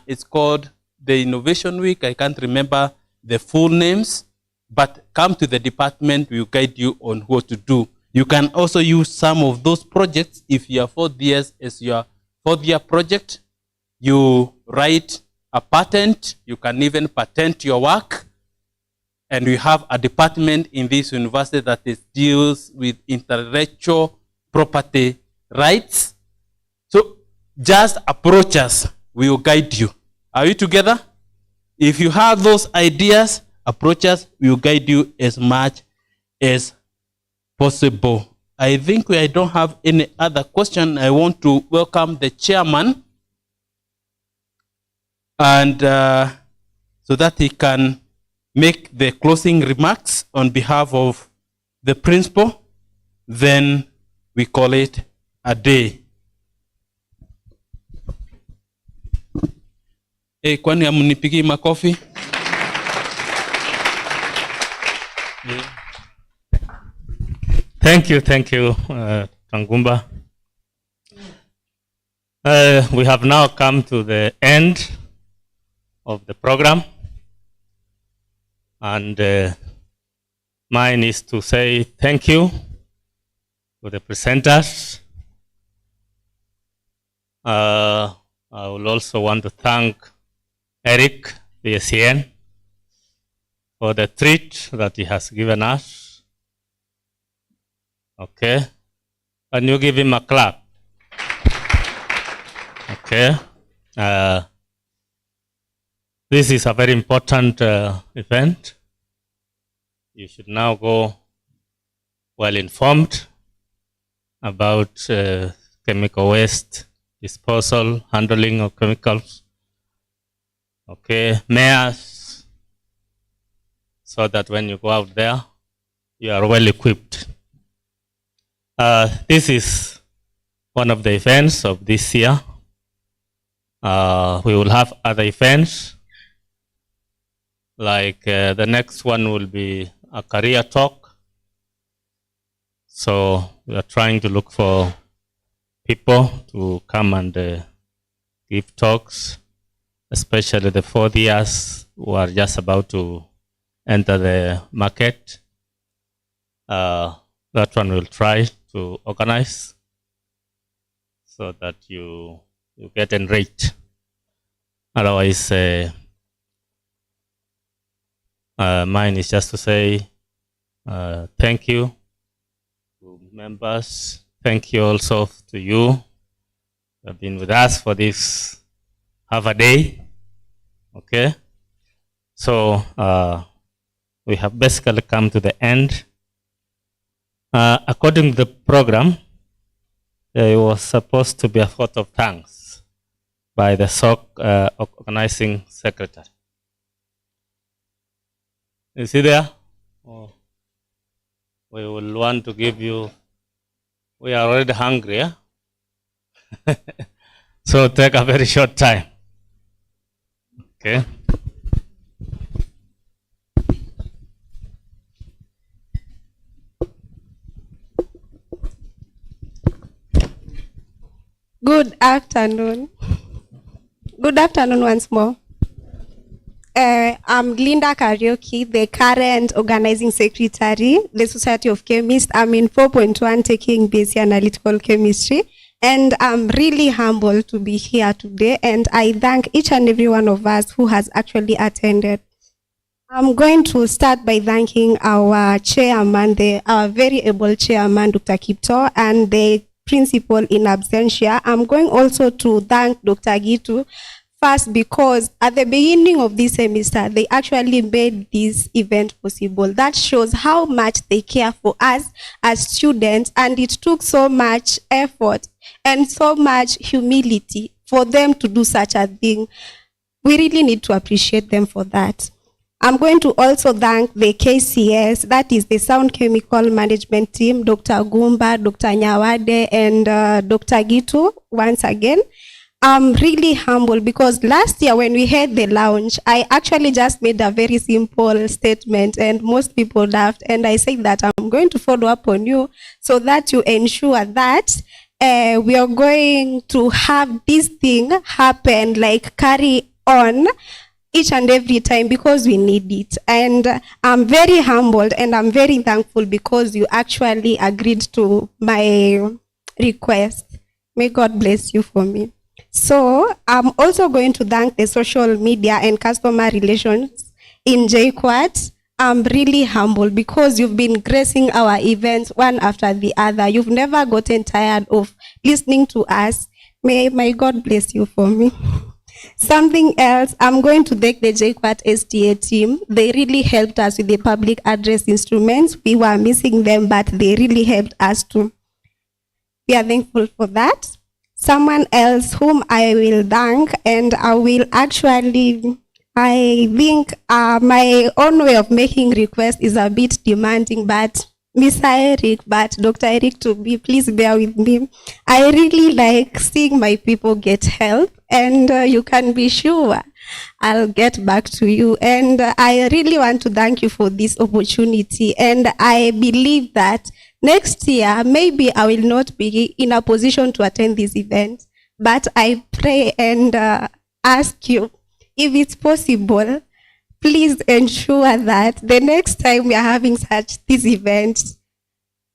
It's called the Innovation Week. I can't remember the full names, but come to the department, we'll guide you on what to do. You can also use some of those projects. If your 4 years is your 4th-year project, you write a patent. You can even patent your work. And we have a department in this university that deals with intellectual property rights. So just approach us. We will guide you. Are we together? If you have those ideas, approach us. We will guide you as much as possible. I think I don't have any other question. I want to welcome the chairman, and so that he can make the closing remarks on behalf of the principal. Then we call it a day. Kwani amunipigi makofi? Thank you, Tangumba. We have now come to the end of the program, and mine is to say thank you to the presenters. I will also want to thank Eric, the SCN, for the treat that he has given us. Okay. Can you give him a clap? Okay. This is a very important event. You should now go well informed about chemical waste disposal, handling of chemicals. Okay. Mayors, so that when you go out there, you are well equipped. This is one of the events of this year. We will have other events, like the next one will be a career talk. So we are trying to look for people to come and give talks, especially the 4th years who are just about to enter the market. That one we'll try to organize so that you get enraged. Otherwise, mine is just to say thank you to members. Thank you also to you who have been with us for this half a day. Okay. So we have basically come to the end. According to the program, there was supposed to be a vote of thanks by the SOC organizing secretary. Is he there? Oh. We will want to give you, we are already hungry, yeah? So take a very short time. Okay. Good afternoon. Good afternoon once more. I'm Linda Karaoke, the current organizing secretary, the Society of Chemists. I'm in 4.1 taking basic analytical chemistry, and I'm really humbled to be here today, and I thank each and every one of us who has actually attended. I'm going to start by thanking our chairman, our very able chairman, Dr. Kipto, and the principal in absentia. I'm going also to thank Dr. Gitu first, because at the beginning of this semester, they actually made this event possible. That shows how much they care for us as students, and it took so much effort and so much humility for them to do such a thing. We really need to appreciate them for that. I'm going to also thank the KCS, that is the Sound Chemical Management Team, Dr. Gumba, Dr. Nyawade, and Dr. Gitu once again. I'm really humble because last year when we had the launch, I actually just made a very simple statement and most people laughed, and I said that I'm going to follow up on you so that you ensure that we are going to have this thing happen, like carry on each and every time, because we need it. And I'm very humbled and I'm very thankful because you actually agreed to my request. May God bless you for me. So I'm also going to thank the social media and customer relations in JKUAT. I'm really humble because you've been gracing our events one after the other. You've never gotten tired of listening to us. May God bless you for me. Something else, I'm going to thank the JKUAT STA team. They really helped us with the public address instruments. We were missing them, but they really helped us too. We are thankful for that. Someone else whom I will thank, and I will actually, I think my own way of making requests is a bit demanding, but Mr. Eric, but Dr. Eric to be, please bear with me. I really like seeing my people get help, and you can be sure I'll get back to you. And I really want to thank you for this opportunity. And I believe that next year, maybe I will not be in a position to attend this event, but I pray and ask you, if it's possible, please ensure that the next time we are having this event,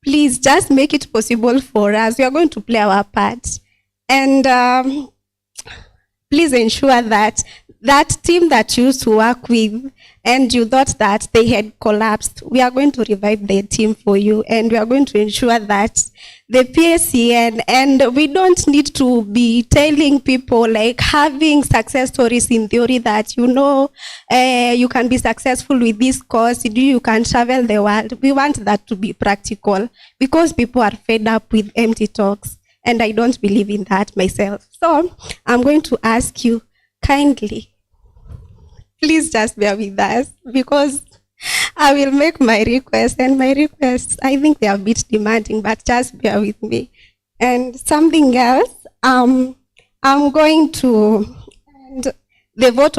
please just make it possible for us. We are going to play our part. And please ensure that that team that you used to work with and you thought that they had collapsed, we are going to revive the team for you, and we are going to ensure that the PSCN, and we don't need to be telling people, like having success stories in theory that, you know, you can be successful with this course, you can travel the world. We want that to be practical, because people are fed up with empty talks, and I don't believe in that myself. So I'm going to ask you kindly, please just bear with us, because I will make my request, and my requests, I think they are a bit demanding, but just bear with me. And something else, I'm going to end the vote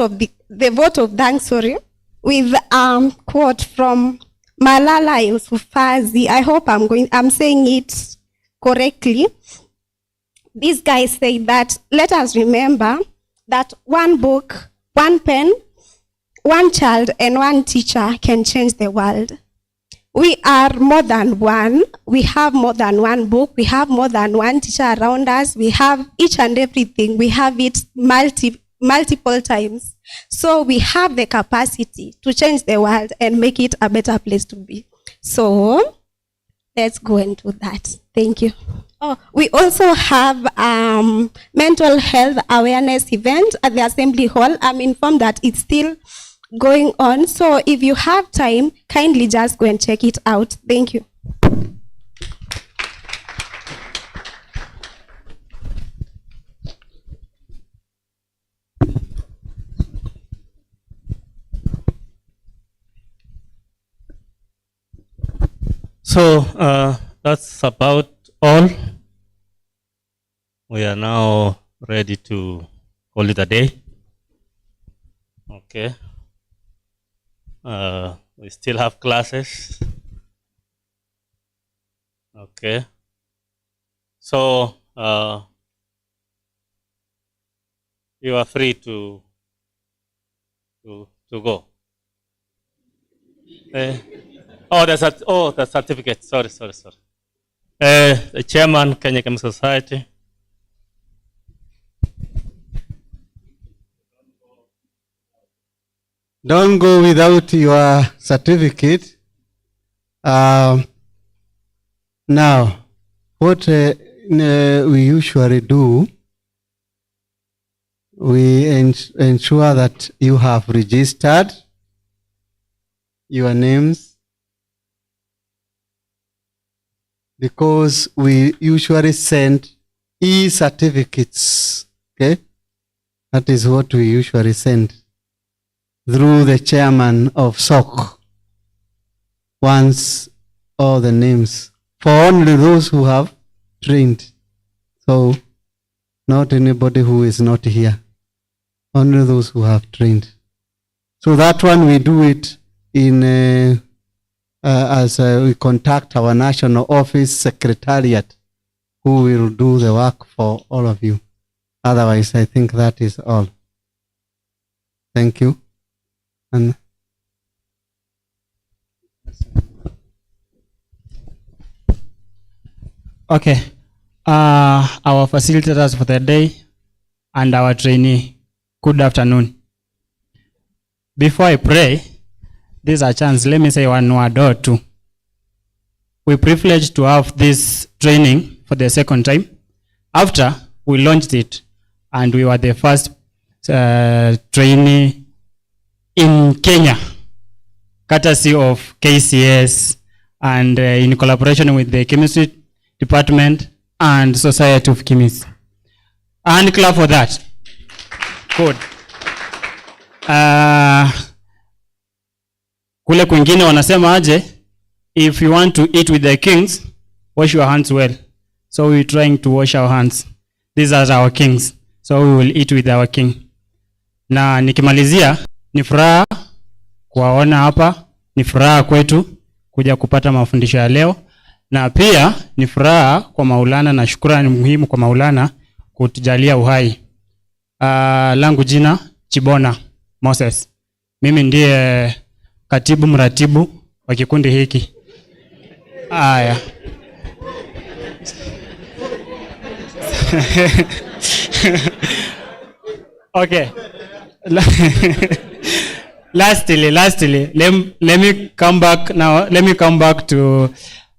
of thanks, sorry, with quote from Malala Yousafzai. I hope I'm saying it correctly. This guy said that, let us remember that one book, one pen, one child, and one teacher can change the world. We are more than one. We have more than one book. We have more than one teacher around us. We have each and everything. We have it multiple times. So we have the capacity to change the world and make it a better place to be. So let's go into that. Thank you. Oh, we also have mental health awareness event at the Assembly Hall. I'm informed that it's still going on. So if you have time, kindly just go and check it out. Thank you. So that's about all. We are now ready to call it a day. Okay. We still have classes. Okay. So you are free to go. The certificate. Sorry. The chairman, Kenya Chemical Society. Don't go without your certificate. Now, what we usually do, we ensure that you have registered your names, because we usually send e-certificates, okay? That is what we usually send through the chairman of SOC, once all the names, for only those who have trained. So not anybody who is not here, only those who have trained. So that one we do it in as we contact our national office secretariat, who will do the work for all of you. Otherwise, I think that is all. Thank you. And okay, our facilitators for the day and our trainee, good afternoon. Before I pray, this is a chance, let me say one word or two. We're privileged to have this training for the second time. After we launched it, and we were the first trainee in Kenya, courtesy of KCS and in collaboration with the chemistry department and Society of Chemists. And clap for that. Good. Kule kwingine wanasema aje, if you want to eat with the kings, wash your hands well. So we're trying to wash our hands. These are our kings. So we will eat with our king. Na nikimalizia, ni furaha kuwaona hapa, ni furaha kwetu kuja kupata mafundisho ya leo, na pia ni furaha kwa Maulana na shukrani muhimu kwa Maulana kutujalia uhai. Langu jina Chibona Moses. Mimi ndiye katibu mratibu wa kikundi hiki. Aya. Okay. Lastly, let me come back now. Let me come back to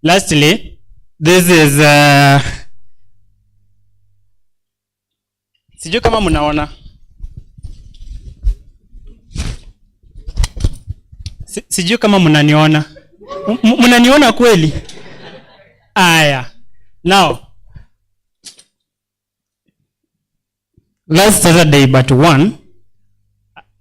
lastly. This is sijui kama mnaona. Sijui kama mnaniona. Mnaniona kweli? Aya. Now, last Saturday but one,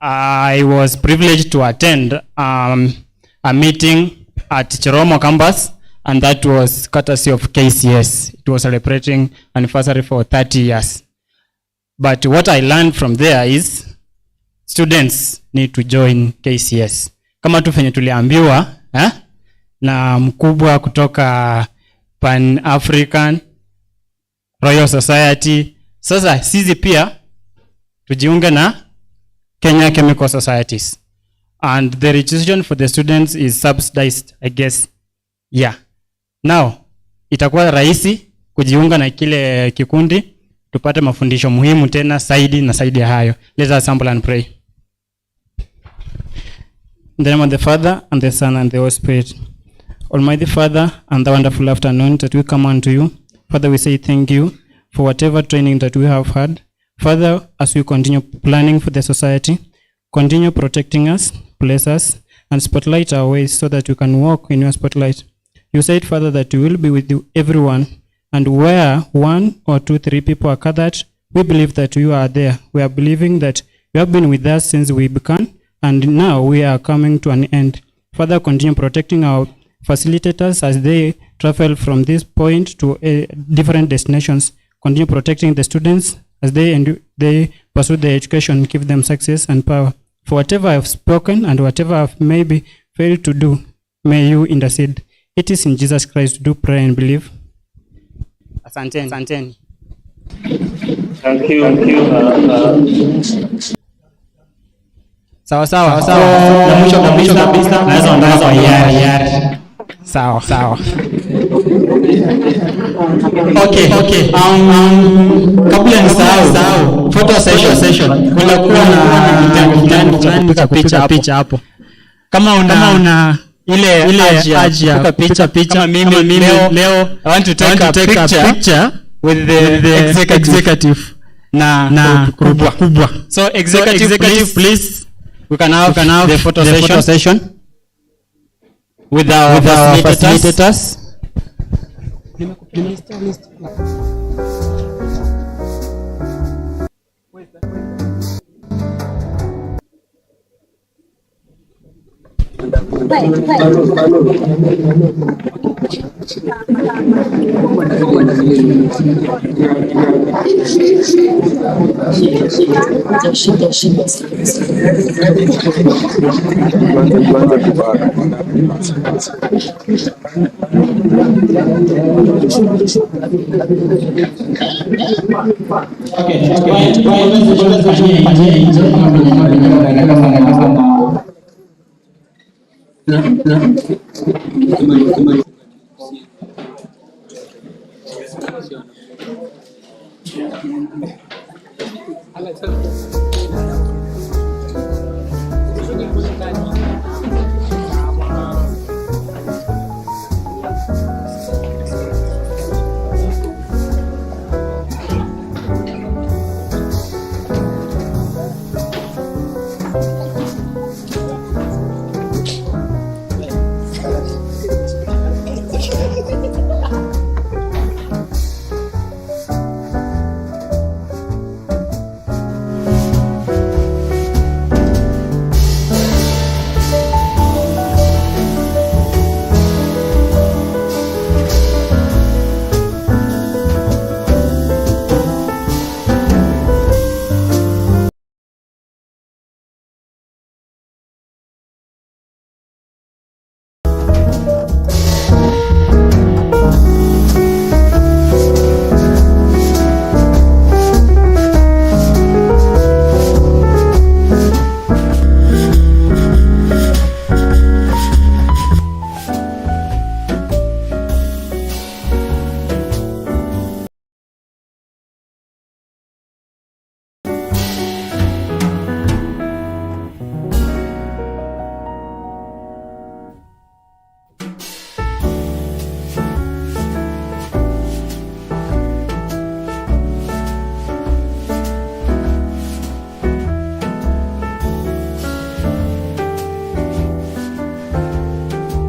I was privileged to attend a meeting at Chiromo campus, and that was courtesy of KCS. It was celebrating anniversary for 30 years. But what I learned from there is students need to join KCS. Kama tu fenye tuliambiwa na mkubwa kutoka Pan African Royal Society. Sasa sisi pia tujiunge na Kenya Chemical Societies. And the registration for the students is subsidized, I guess. Yeah. Now, itakuwa rahisi kujiunga na kile kikundi, tupate mafundisho muhimu tena zaidi na zaidi ya hayo. Let us humble and pray. In the name of the Father, and the Son, and the Holy Spirit. Almighty Father, and the wonderful afternoon that we come unto you. Father, we say thank you for whatever training that we have had. Father, as we continue planning for the society, continue protecting us, bless us, and spotlight our ways so that we can walk in your spotlight. You said, Father, that you will be with you, everyone, and where 1 or 2, 3 people are gathered, we believe that you are there. We are believing that you have been with us since we began, and now we are coming to an end. Father, continue protecting our facilitators as they travel from this point to different destinations. Continue protecting the students as they pursue their education. Give them success and power. For whatever I have spoken and whatever I have maybe failed to do, may you intercede. It is in Jesus Christ do pray and believe. Asanteni. Asanteni. Thank you. Sawa. Na mwisho kabisa naweza ondoka kwa yari. Sawa. Okay. Kabla nisahau photo session. Kunakuwa na picha hapo. Kama una ile haja picha kama mimi leo I want to take a picture with the executive na kubwa. So executive please we can have the photo session with our facilitators.